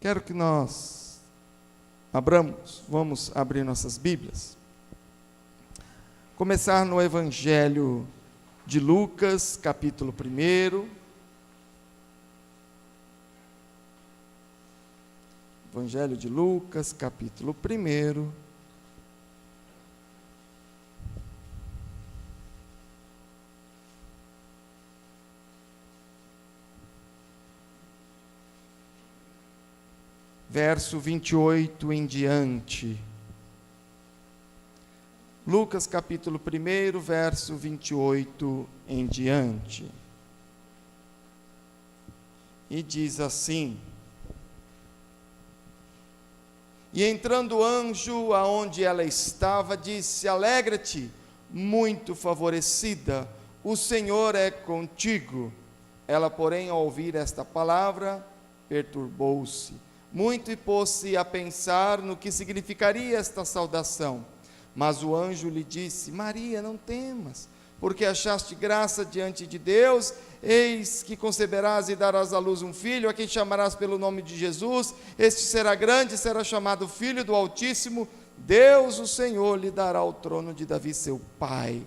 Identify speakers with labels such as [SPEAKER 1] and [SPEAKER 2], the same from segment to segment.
[SPEAKER 1] Quero que vamos abrir nossas Bíblias. Começar no Evangelho de Lucas, capítulo 1. Evangelho de Lucas, capítulo 1. Verso 28 em diante. Lucas capítulo 1, verso 28 em diante. E diz assim: E entrando o anjo aonde ela estava, disse: Alegra-te, muito favorecida, o Senhor é contigo. Ela, porém, ao ouvir esta palavra, perturbou-se muito e pôs-se a pensar no que significaria esta saudação. Mas o anjo lhe disse: Maria, não temas, porque achaste graça diante de Deus. Eis que conceberás e darás à luz um filho, a quem chamarás pelo nome de Jesus. Este será grande, será chamado Filho do Altíssimo. Deus, o Senhor, lhe dará o trono de Davi, seu pai.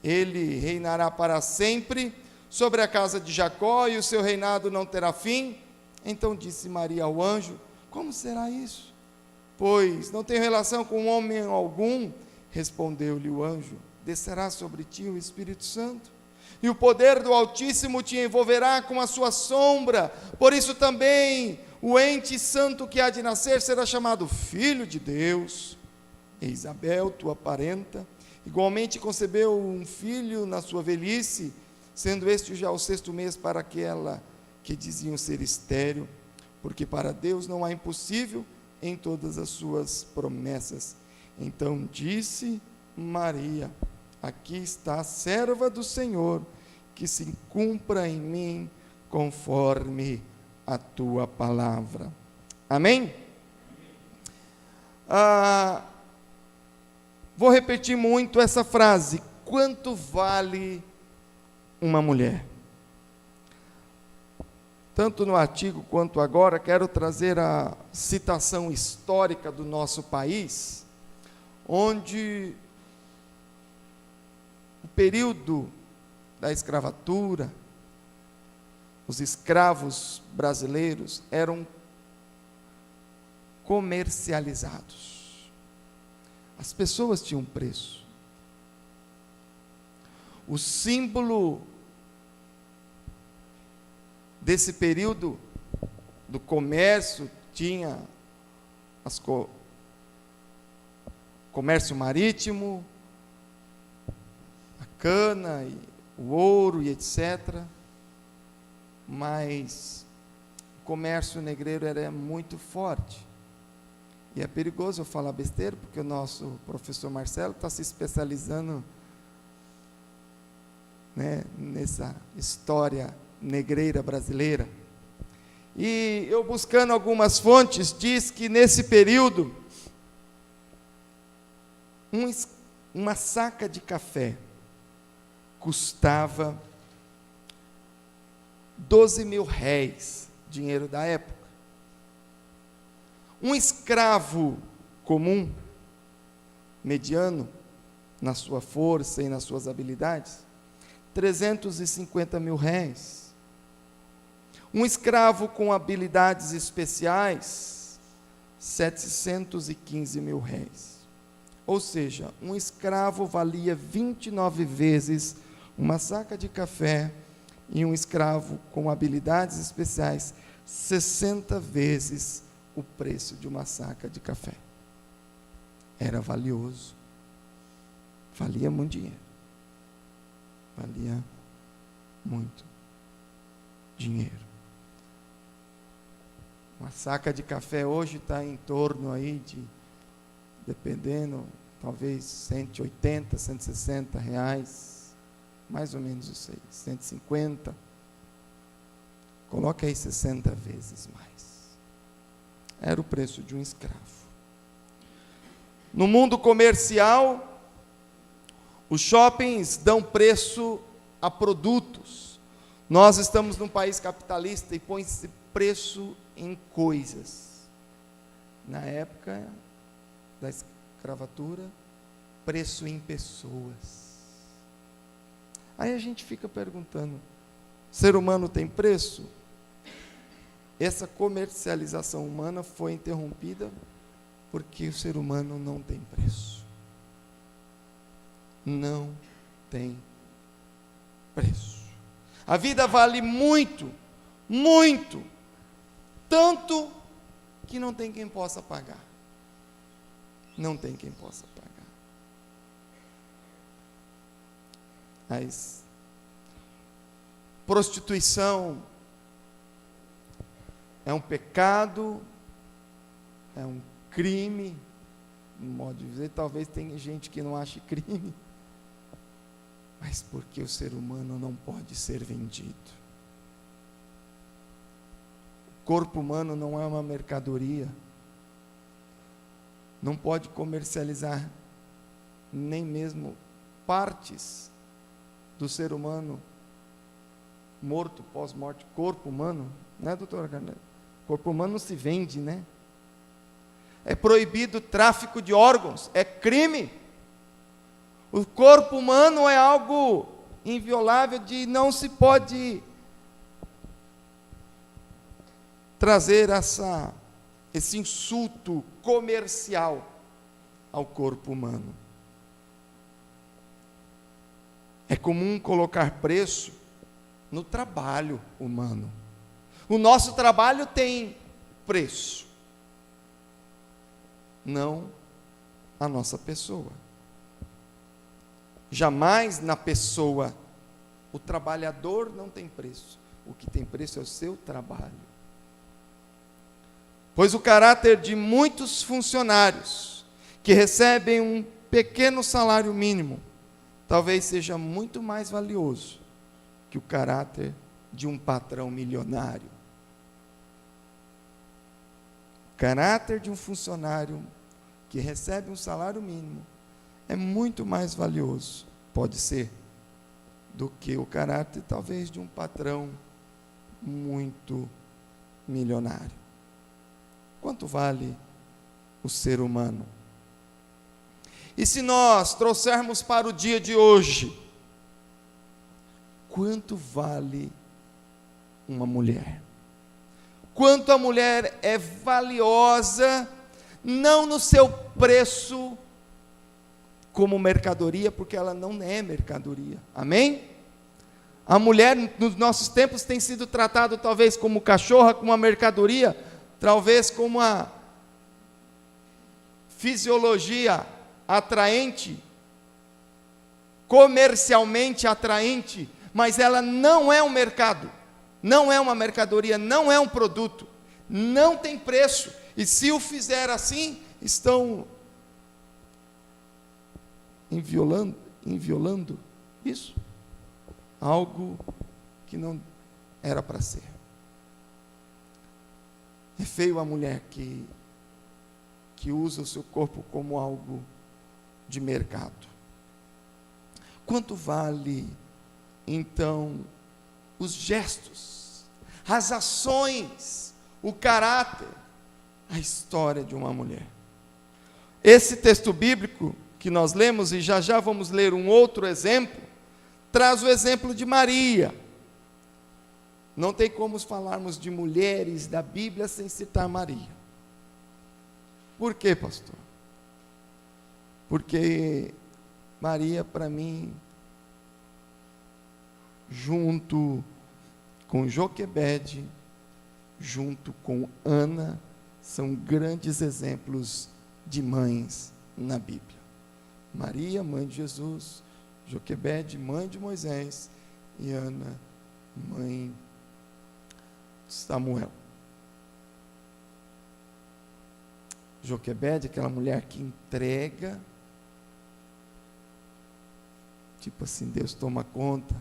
[SPEAKER 1] Ele reinará para sempre sobre a casa de Jacó, e o seu reinado não terá fim. Então disse Maria ao anjo: Como será isso? Pois não tenho relação com homem algum. Respondeu-lhe o anjo: Descerá sobre ti o Espírito Santo, e o poder do Altíssimo te envolverá com a sua sombra. Por isso também o ente santo que há de nascer será chamado Filho de Deus. E Isabel, tua parenta, igualmente concebeu um filho na sua velhice, sendo este já o 6º mês para aquela que diziam ser estéril, porque para Deus não há impossível em todas as suas promessas. Então disse Maria: Aqui está a serva do Senhor, que se cumpra em mim conforme a tua palavra. Amém? Vou repetir muito essa frase: quanto vale uma mulher? Tanto no artigo quanto agora, quero trazer a citação histórica do nosso país, onde o período da escravatura, os escravos brasileiros eram comercializados. As pessoas tinham preço. O símbolo desse período do comércio tinha comércio marítimo, a cana, e o ouro e etc. Mas o comércio negreiro era muito forte. E é perigoso eu falar besteira, porque o nosso professor Marcelo está se especializando, nessa história negreira brasileira. E eu, buscando algumas fontes, diz que nesse período uma saca de café custava 12 mil réis, dinheiro da época. Um escravo comum, mediano, na sua força e nas suas habilidades, 350 mil réis. Um escravo com habilidades especiais, 715 mil réis. Ou seja, um escravo valia 29 vezes uma saca de café, e um escravo com habilidades especiais, 60 vezes o preço de uma saca de café. Era valioso. Valia muito dinheiro. Valia muito dinheiro. Uma saca de café hoje está em torno aí de, dependendo, talvez 180, 160 reais, mais ou menos isso aí, 150. Coloca aí 60 vezes mais. Era o preço de um escravo. No mundo comercial, os shoppings dão preço a produtos. Nós estamos num país capitalista e põe-se preço em coisas. Na época da escravatura, preço em pessoas. Aí a gente fica perguntando, ser humano tem preço? Essa comercialização humana foi interrompida porque o ser humano não tem preço. Não tem preço. A vida vale muito, muito, tanto que não tem quem possa pagar. Não tem quem possa pagar. Mas prostituição é um pecado, é um crime, no modo de dizer, talvez tenha gente que não ache crime, mas porque o ser humano não pode ser vendido. O corpo humano não é uma mercadoria, não pode comercializar nem mesmo partes do ser humano morto, pós-morte, corpo humano, né, doutora Carneiro? Corpo humano não se vende, né? É proibido o tráfico de órgãos, é crime. O corpo humano é algo inviolável, de não se pode trazer esse insulto comercial ao corpo humano. É comum colocar preço no trabalho humano. O nosso trabalho tem preço, não a nossa pessoa. Jamais na pessoa. O trabalhador não tem preço. O que tem preço é o seu trabalho. Pois o caráter de muitos funcionários que recebem um pequeno salário mínimo talvez seja muito mais valioso que o caráter de um patrão milionário. O caráter de um funcionário que recebe um salário mínimo é muito mais valioso, pode ser, do que o caráter talvez de um patrão muito milionário. Quanto vale o ser humano? E se nós trouxermos para o dia de hoje, quanto vale uma mulher? Quanto a mulher é valiosa, não no seu preço como mercadoria, porque ela não é mercadoria. Amém? A mulher nos nossos tempos tem sido tratada talvez como cachorra, como uma mercadoria, talvez como uma fisiologia atraente, comercialmente atraente, mas ela não é um mercado, não é uma mercadoria, não é um produto, não tem preço, e se o fizer assim, estão inviolando isso, algo que não era para ser. É feio a mulher que usa o seu corpo como algo de mercado. Quanto vale, então, os gestos, as ações, o caráter, a história de uma mulher? Esse texto bíblico que nós lemos, e já já vamos ler um outro exemplo, traz o exemplo de Maria. Não tem como falarmos de mulheres da Bíblia sem citar Maria. Por quê, pastor? Porque Maria, para mim, junto com Joquebede, junto com Ana, são grandes exemplos de mães na Bíblia. Maria, mãe de Jesus, Joquebede, mãe de Moisés, e Ana, mãe de Samuel. Joquebede, aquela mulher que entrega, tipo assim, Deus toma conta.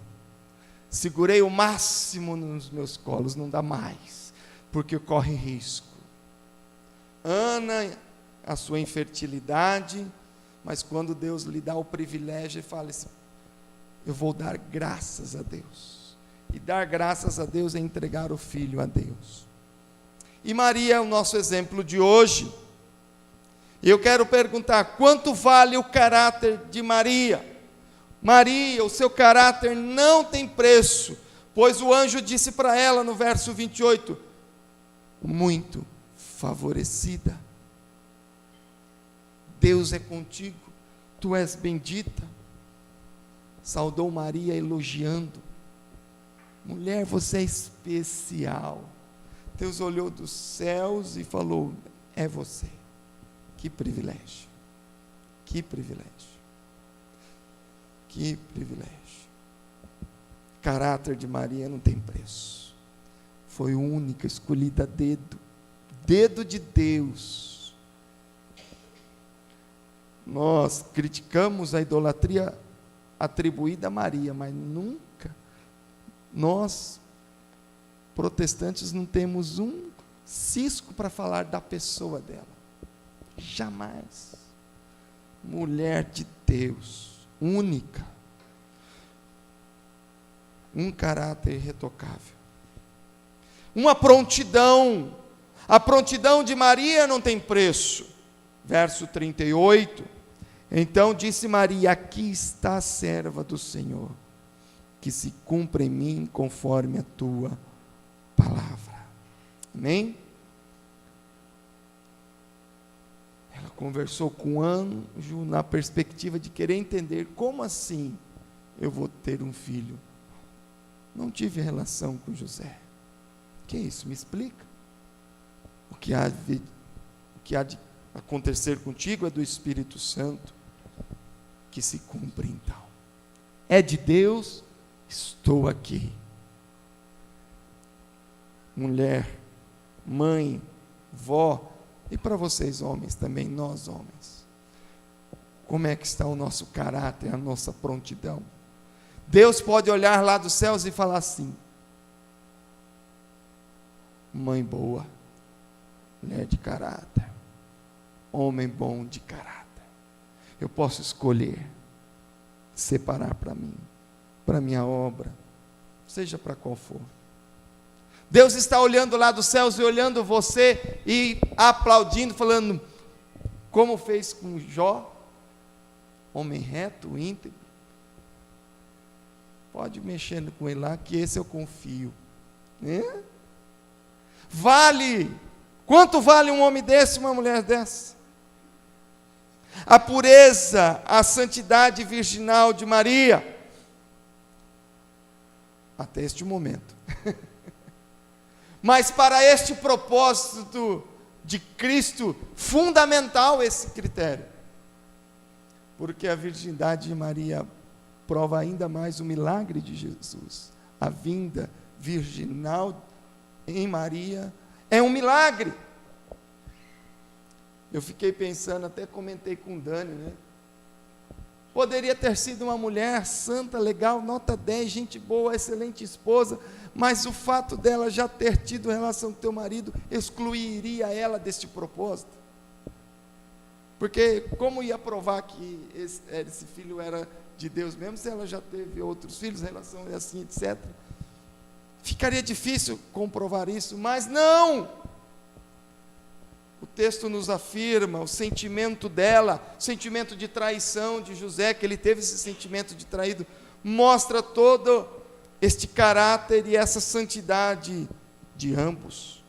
[SPEAKER 1] Segurei o máximo nos meus colos, não dá mais, porque corre risco. Ana, a sua infertilidade, mas quando Deus lhe dá o privilégio, ele fala assim: eu vou dar graças a Deus. E dar graças a Deus é entregar o filho a Deus. E Maria é o nosso exemplo de hoje. E eu quero perguntar, quanto vale o caráter de Maria? Maria, o seu caráter não tem preço, pois o anjo disse para ela no verso 28, muito favorecida. Deus é contigo, tu és bendita. Saudou Maria elogiando. Mulher, você é especial. Deus olhou dos céus e falou, é você. Que privilégio. Que privilégio. Que privilégio. Caráter de Maria não tem preço. Foi única, escolhida a dedo. Dedo de Deus. Nós criticamos a idolatria atribuída a Maria, mas nunca, nós, protestantes, não temos um cisco para falar da pessoa dela. Jamais. Mulher de Deus, única. Um caráter irretocável. Uma prontidão. A prontidão de Maria não tem preço. Verso 38. Então disse Maria, aqui está a serva do Senhor, que se cumpra em mim conforme a tua palavra. Amém? Ela conversou com o anjo na perspectiva de querer entender, como assim eu vou ter um filho? Não tive relação com José. Que isso? Me explica. O que há de acontecer contigo é do Espírito Santo, que se cumpre então. É de Deus, estou aqui. Mulher, mãe, vó, e para vocês homens também, nós homens. Como é que está o nosso caráter, a nossa prontidão? Deus pode olhar lá dos céus e falar assim, mãe boa, mulher de caráter, homem bom de caráter. Eu posso escolher, separar para mim, para minha obra, seja para qual for. Deus está olhando lá dos céus e olhando você e aplaudindo, falando, como fez com Jó, homem reto, íntegro. Pode mexer com ele lá, que esse eu confio. Vale, quanto vale um homem desse, uma mulher dessa? A pureza, a santidade virginal de Maria, até este momento. Mas para este propósito de Cristo, fundamental esse critério, porque a virgindade de Maria prova ainda mais o milagre de Jesus. A vinda virginal em Maria é um milagre. Eu fiquei pensando, até comentei com o Dani, né? Poderia ter sido uma mulher santa, legal, nota 10, gente boa, excelente esposa, mas o fato dela já ter tido relação com teu marido excluiria ela deste propósito. Porque como ia provar que esse filho era de Deus mesmo, se ela já teve outros filhos, relação assim, etc. Ficaria difícil comprovar isso, mas não! O texto nos afirma o sentimento dela, o sentimento de traição de José, que ele teve esse sentimento de traído, mostra todo este caráter e essa santidade de ambos.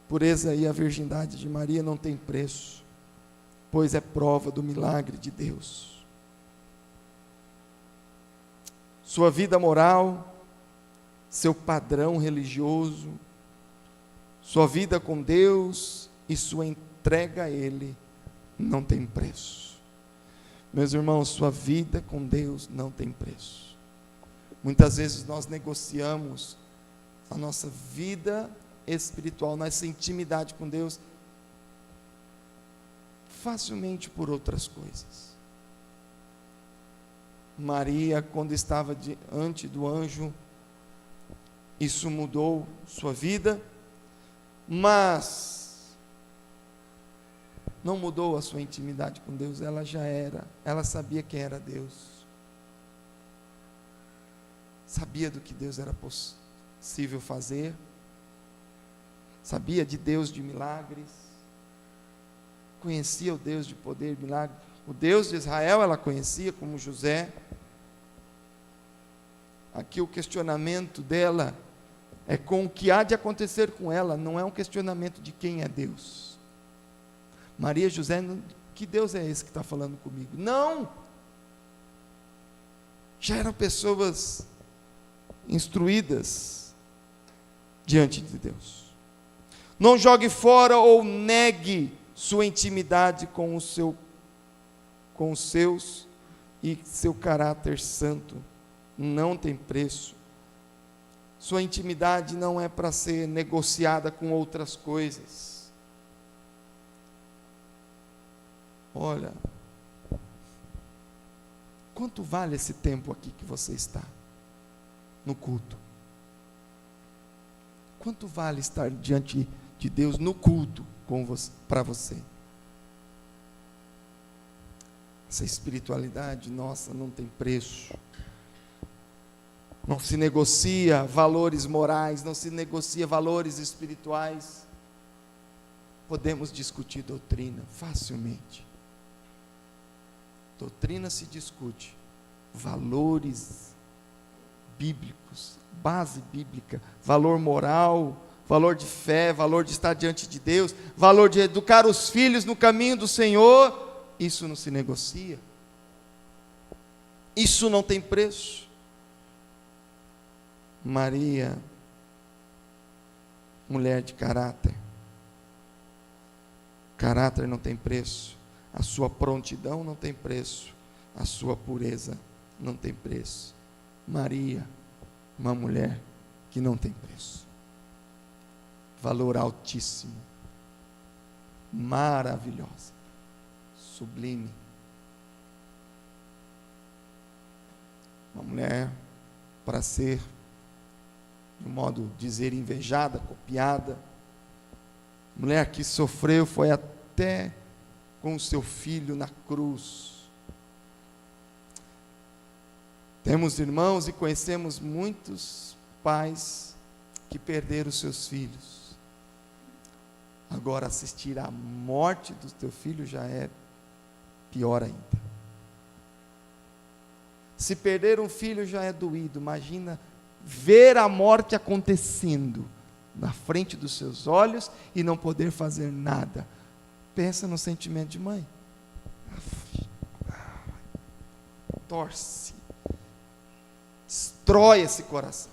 [SPEAKER 1] Pureza e a virgindade de Maria não tem preço, pois é prova do milagre de Deus. Sua vida moral, seu padrão religioso, sua vida com Deus e sua entrega a Ele não tem preço. Meus irmãos, sua vida com Deus não tem preço. Muitas vezes nós negociamos a nossa vida espiritual, nossa intimidade com Deus, facilmente por outras coisas. Maria, quando estava diante do anjo, isso mudou sua vida, mas não mudou a sua intimidade com Deus. Ela sabia quem era Deus, sabia do que Deus era possível fazer, sabia de Deus de milagres, conhecia o Deus de poder e milagre. O Deus de Israel ela conhecia como José. Aqui o questionamento dela é com o que há de acontecer com ela, não é um questionamento de quem é Deus. Maria e José, que Deus é esse que está falando comigo? Não! Já eram pessoas instruídas diante de Deus. Não jogue fora ou negue sua intimidade com os seus e seu caráter santo. Não tem preço. Sua intimidade não é para ser negociada com outras coisas. Olha, quanto vale esse tempo aqui que você está no culto? Quanto vale estar diante de Deus no culto para você? Essa espiritualidade nossa não tem preço. Não se negocia valores morais, não se negocia valores espirituais. Podemos discutir doutrina facilmente. Doutrina se discute. Valores bíblicos, base bíblica, valor moral, valor de fé, valor de estar diante de Deus, valor de educar os filhos no caminho do Senhor, isso não se negocia. Isso não tem preço. Maria, mulher de caráter. Caráter não tem preço. A sua prontidão não tem preço. A sua pureza não tem preço. Maria, uma mulher que não tem preço. Valor altíssimo. Maravilhosa. Sublime. Uma mulher para ser, de um modo de dizer, invejada, copiada. Mulher que sofreu, foi até com o seu filho na cruz. Temos irmãos e conhecemos muitos pais que perderam seus filhos. Agora, assistir à morte do teu filho já é pior ainda. Se perder um filho já é doído, imagina ver a morte acontecendo na frente dos seus olhos e não poder fazer nada. Pensa no sentimento de mãe. Torce, destrói esse coração.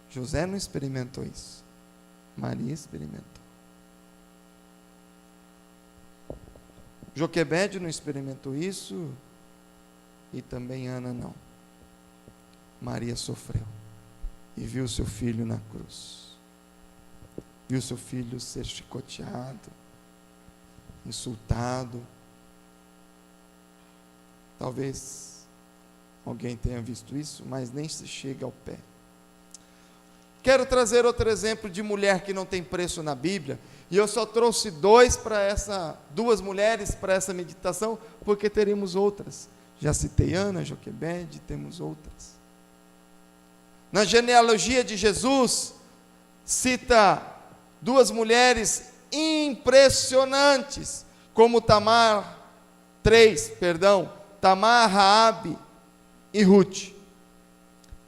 [SPEAKER 1] José não experimentou isso, Maria experimentou. Joquebede não experimentou isso e também Ana não. Maria sofreu e viu seu filho na cruz, viu seu filho ser chicoteado, insultado. Talvez alguém tenha visto isso, mas nem se chega ao pé. Quero trazer outro exemplo de mulher que não tem preço na Bíblia, e eu só trouxe duas mulheres para essa meditação, porque teremos outras. Já citei Ana, Joquebede, temos outras. Na genealogia de Jesus, cita duas mulheres impressionantes, como Tamar, Raabe e Ruth.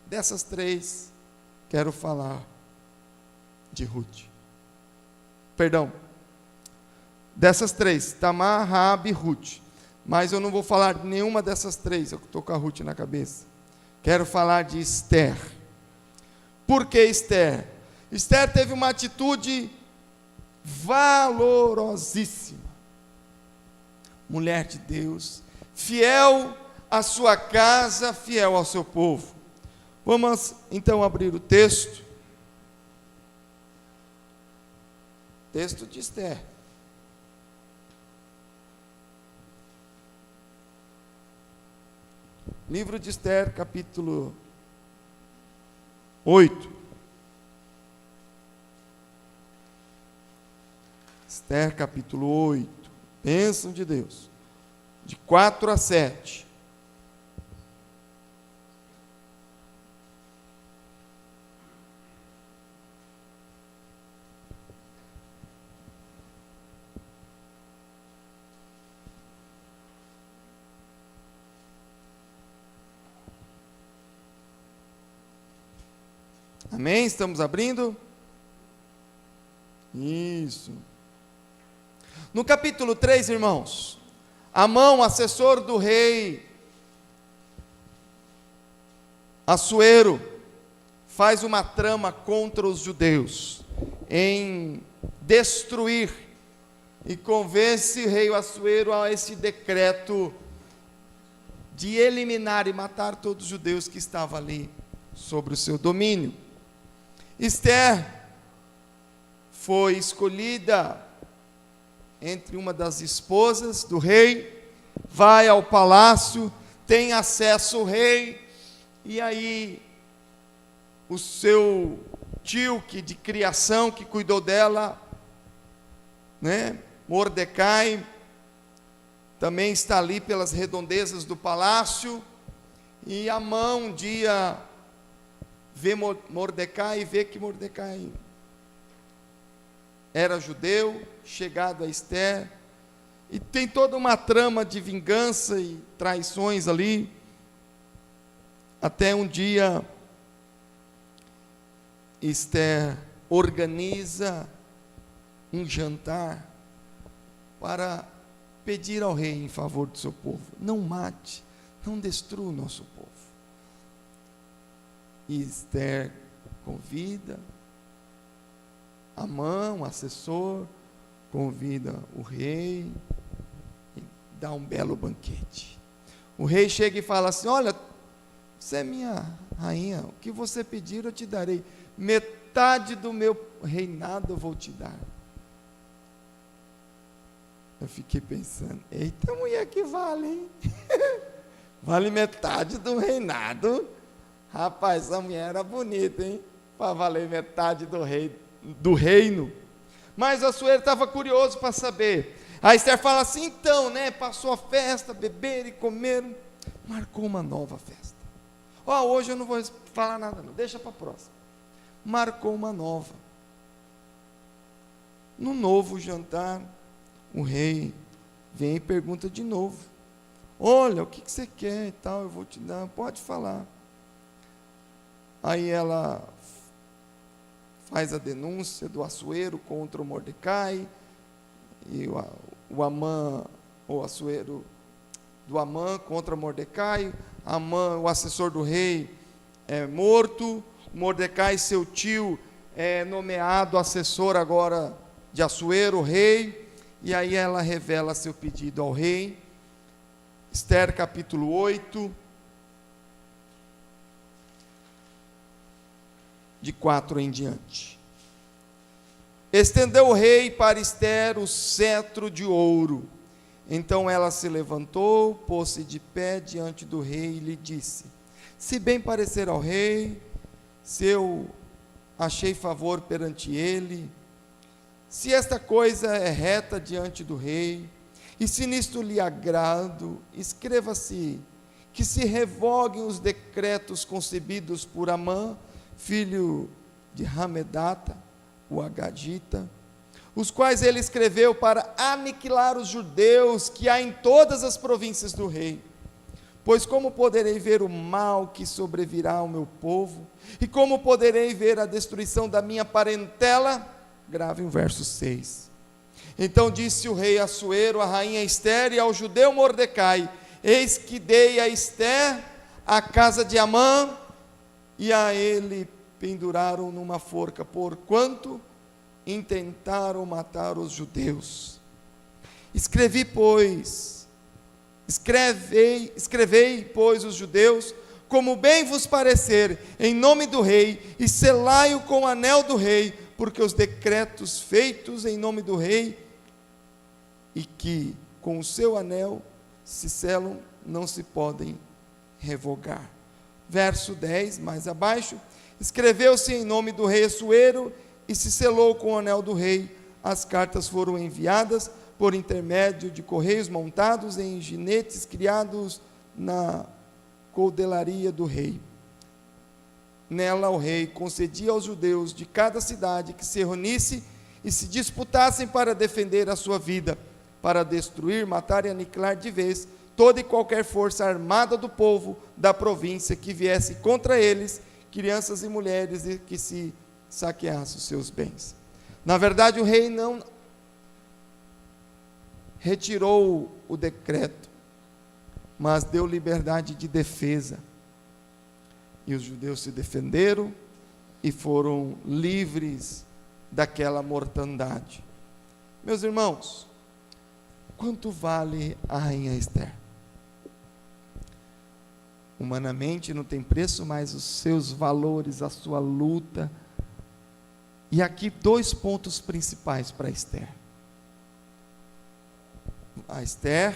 [SPEAKER 1] Dessas três, quero falar de Ruth. Dessas três, Tamar, Raabe e Ruth. Mas eu não vou falar de nenhuma dessas três, eu estou com a Ruth na cabeça. Quero falar de Esther. Por que Esther? Esther teve uma atitude valorosíssima. Mulher de Deus, fiel à sua casa, fiel ao seu povo. Vamos então abrir o texto. Texto de Esther. Livro de Esther, capítulo 8. Esther, capítulo 8. Bênção de Deus. De 4 a 7. Amém? Estamos abrindo? Isso. No capítulo 3, irmãos, Amão, assessor do rei Assuero, faz uma trama contra os judeus, em destruir, e convence o rei Assuero a esse decreto de eliminar e matar todos os judeus que estavam ali sobre o seu domínio. Esther foi escolhida entre uma das esposas do rei, vai ao palácio, tem acesso ao rei, e aí o seu tio que de criação, que cuidou dela, né, Mordecai, também está ali pelas redondezas do palácio, e Amão um dia vê Mordecai e vê que Mordecai era judeu, chegado a Esther, e tem toda uma trama de vingança e traições ali, até um dia Esther organiza um jantar para pedir ao rei em favor do seu povo: não mate, não destrua o nosso povo. E Esther convida Amão, assessor, convida o rei e dá um belo banquete. O rei chega e fala assim: olha, você é minha rainha, o que você pedir eu te darei, metade do meu reinado eu vou te dar. Eu fiquei pensando: eita, mulher que vale, hein? Vale metade do reinado. Rapaz, a mulher era bonita, hein? Para valer metade do reino. Mas Assuero estava curioso para saber. A Esther fala assim: então, né? Passou a festa, beberam e comeram, marcou uma nova festa. Hoje eu não vou falar nada, não, deixa para a próxima. Marcou uma nova. No novo jantar, o rei vem e pergunta de novo: olha, o que você quer e tal, eu vou te dar, pode falar. Aí ela faz a denúncia do Assuero contra o Mordecai, e o Amã, o Assuero do Amã contra Mordecai. Amã, o assessor do rei, é morto. Mordecai, seu tio, é nomeado assessor agora de Assuero, o rei. E aí ela revela seu pedido ao rei. Esther capítulo 8, de 4 em diante. Estendeu o rei para Esther o cetro de ouro. Então ela se levantou, pôs-se de pé diante do rei e lhe disse: se bem parecer ao rei, se eu achei favor perante ele, se esta coisa é reta diante do rei, e se nisto lhe agrado, escreva-se que se revoguem os decretos concebidos por Amã, filho de Hamedata, o Agagita, os quais ele escreveu para aniquilar os judeus que há em todas as províncias do rei. Pois como poderei ver o mal que sobrevirá ao meu povo, e como poderei ver a destruição da minha parentela? Grave o verso 6. Então disse o rei Assuero, a rainha Esther e ao judeu Mordecai: eis que dei a Esther a casa de Amã, e a ele penduraram numa forca, porquanto intentaram matar os judeus. Escrevei, pois, os judeus, como bem vos parecer, em nome do rei, e selai-o com o anel do rei, porque os decretos feitos em nome do rei, e que com o seu anel se selam, não se podem revogar. Verso 10, mais abaixo: escreveu-se em nome do rei Assuero, e se selou com o anel do rei. As cartas foram enviadas por intermédio de correios montados em jinetes criados na coldelaria do rei. Nela o rei concedia aos judeus de cada cidade que se reunisse e se disputassem para defender a sua vida, para destruir, matar e aniquilar de vez toda e qualquer força armada do povo da província que viesse contra eles, crianças e mulheres e que se saqueasse os seus bens. Na verdade, o rei não retirou o decreto, mas deu liberdade de defesa. E os judeus se defenderam e foram livres daquela mortandade. Meus irmãos, quanto vale a rainha Esther? Humanamente não tem preço, mas os seus valores, a sua luta. E aqui 2 pontos principais para Esther. A Esther,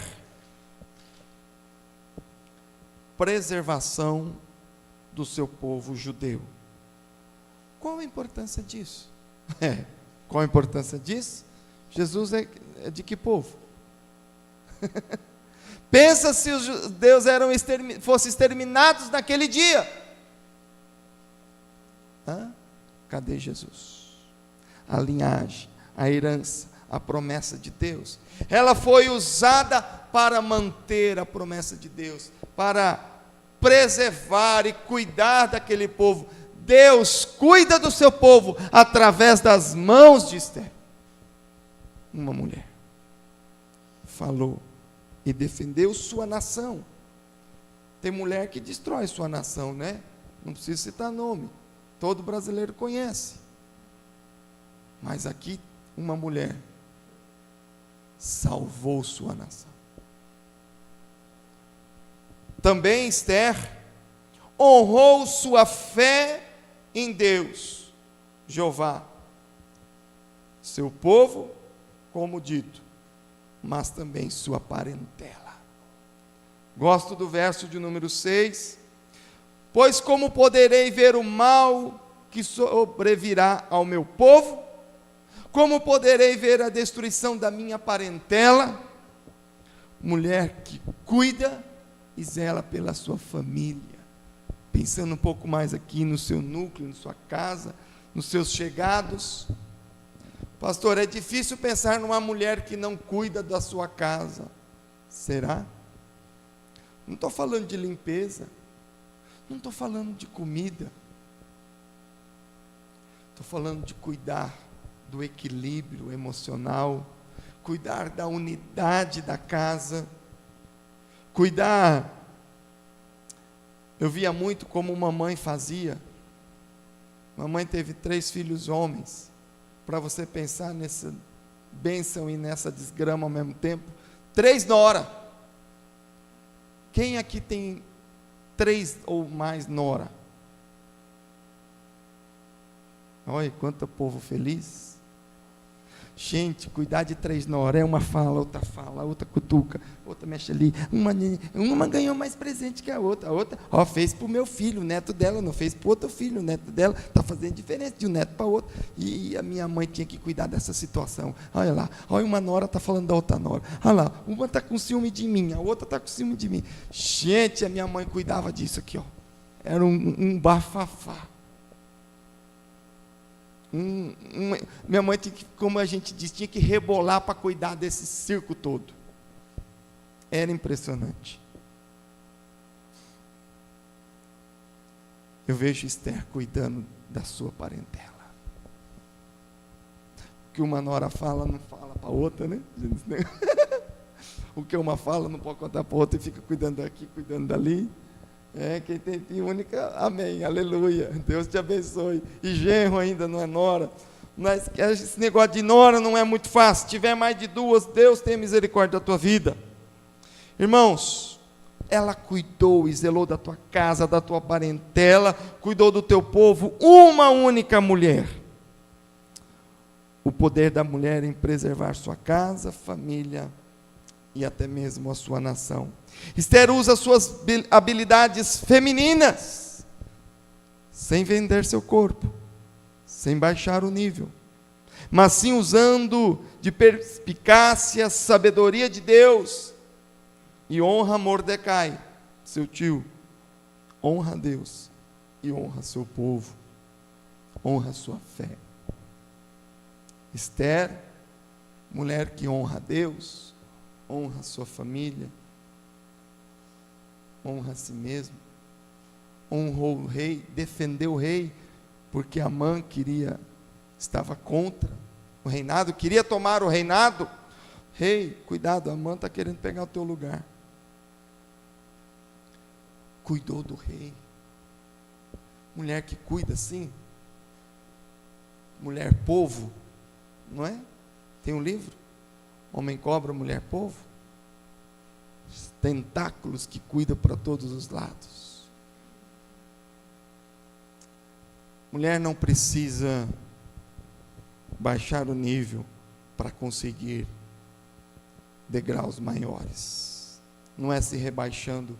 [SPEAKER 1] preservação do seu povo judeu. Qual a importância disso? Qual a importância disso? Jesus é de que povo? Pensa se os judeus fossem exterminados naquele dia. Cadê Jesus? A linhagem, a herança, a promessa de Deus. Ela foi usada para manter a promessa de Deus, para preservar e cuidar daquele povo. Deus cuida do seu povo através das mãos de Esther. Uma mulher falou e defendeu sua nação. Tem mulher que destrói sua nação, né? Não preciso citar nome, todo brasileiro conhece. Mas aqui uma mulher salvou sua nação. Também Esther honrou sua fé em Deus, Jeová, seu povo, como dito, mas também sua parentela. Gosto do verso de número 6. Pois como poderei ver o mal que sobrevirá ao meu povo? Como poderei ver a destruição da minha parentela? Mulher que cuida e zela pela sua família. Pensando um pouco mais aqui no seu núcleo, na sua casa, nos seus chegados. Pastor, é difícil pensar numa mulher que não cuida da sua casa. Será? Não estou falando de limpeza. Não estou falando de comida. Estou falando de cuidar do equilíbrio emocional, cuidar da unidade da casa, cuidar. Eu via muito como mamãe fazia. Mamãe teve 3 filhos homens. Para você pensar nessa bênção e nessa desgrama ao mesmo tempo. 3 nora. Quem aqui tem 3 ou mais nora? Olha quanto povo feliz. Gente, cuidar de 3 nora, uma fala, outra cutuca, outra mexe ali, uma ganhou mais presente que a outra fez para o meu filho, o neto dela, não fez para o outro filho, o neto dela está fazendo diferença de um neto para o outro, e a minha mãe tinha que cuidar dessa situação. Olha lá, olha, uma nora está falando da outra nora, olha lá, uma está com ciúme de mim, a outra está com ciúme de mim. Gente, a minha mãe cuidava disso aqui, ó. Era um bafafá. Minha mãe, como a gente diz, tinha que rebolar para cuidar desse circo todo. Era impressionante. Eu vejo Esther cuidando da sua parentela. O que uma nora fala, não fala para outra, né? O que uma fala, não pode contar para outra e fica cuidando daqui, cuidando dali. Quem tem filho única, amém, aleluia, Deus te abençoe. E genro ainda não é nora, mas esse negócio de nora não é muito fácil. Se tiver mais de 2, Deus tenha misericórdia da tua vida. Irmãos, ela cuidou e zelou da tua casa, da tua parentela, cuidou do teu povo, uma única mulher. O poder da mulher em preservar sua casa, família e até mesmo a sua nação. Esther usa suas habilidades femininas, sem vender seu corpo, sem baixar o nível, mas sim usando de perspicácia, sabedoria de Deus, e honra Mordecai, seu tio, honra Deus, e honra seu povo, honra sua fé. Esther, mulher que honra Deus, honra sua família, honra a si mesmo, honrou o rei, defendeu o rei, porque Amã estava contra o reinado, queria tomar o reinado. Rei, cuidado, Amã está querendo pegar o teu lugar. Cuidou do rei. Mulher que cuida assim, mulher povo, não é? Tem um livro, Homem Cobra, Mulher Povo. Os tentáculos que cuidam para todos os lados. Mulher não precisa baixar o nível para conseguir degraus maiores. Não é se rebaixando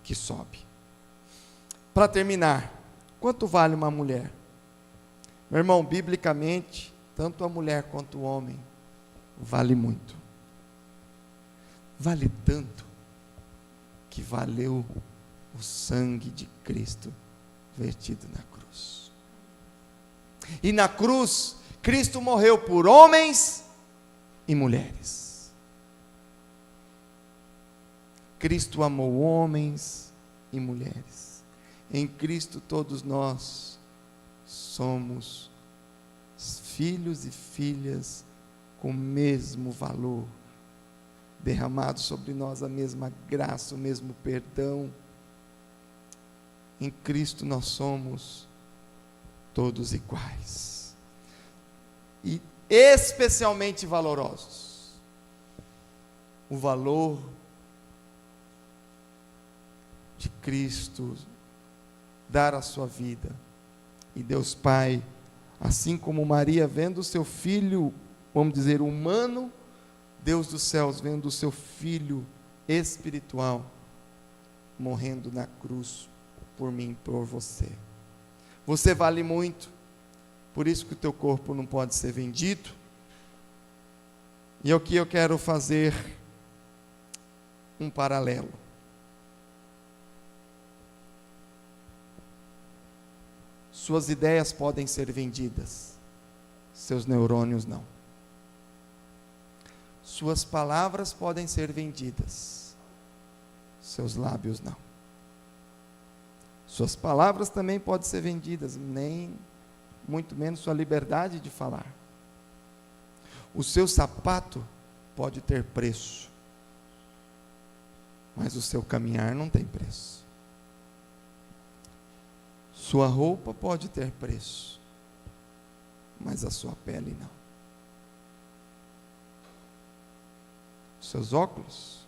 [SPEAKER 1] que sobe. Para terminar, quanto vale uma mulher? Meu irmão, biblicamente, tanto a mulher quanto o homem vale muito. Vale tanto que valeu o sangue de Cristo vertido na cruz. E na cruz, Cristo morreu por homens e mulheres. Cristo amou homens e mulheres. Em Cristo todos nós somos filhos e filhas com o mesmo valor, derramado sobre nós a mesma graça, o mesmo perdão. Em Cristo nós somos todos iguais e especialmente valorosos. O valor de Cristo dar a sua vida, e Deus Pai, assim como Maria vendo o seu filho, vamos dizer, humano, Deus dos céus vendo o seu filho espiritual morrendo na cruz por mim, por você. Você vale muito, por isso que o teu corpo não pode ser vendido. E aqui eu quero fazer um paralelo. Suas ideias podem ser vendidas, seus neurônios não. Suas palavras podem ser vendidas, seus lábios não. Suas palavras também podem ser vendidas, nem muito menos sua liberdade de falar. O seu sapato pode ter preço, mas o seu caminhar não tem preço. Sua roupa pode ter preço, mas a sua pele não. Seus óculos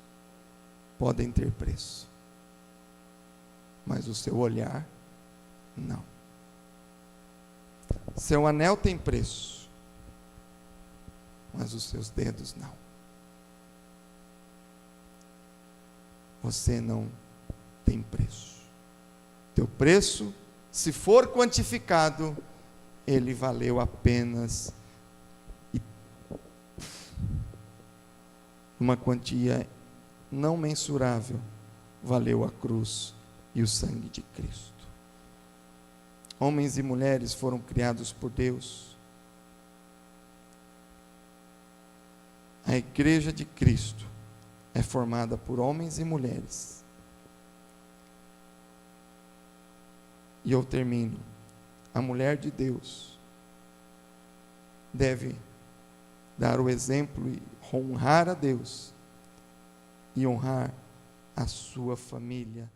[SPEAKER 1] podem ter preço, mas o seu olhar não. Seu anel tem preço, mas os seus dedos não. Você não tem preço. Teu preço, se for quantificado, ele valeu apenas uma quantia não mensurável, valeu a cruz e o sangue de Cristo. Homens e mulheres foram criados por Deus. A igreja de Cristo é formada por homens e mulheres. E eu termino. A mulher de Deus deve dar o exemplo e honrar a Deus e honrar a sua família.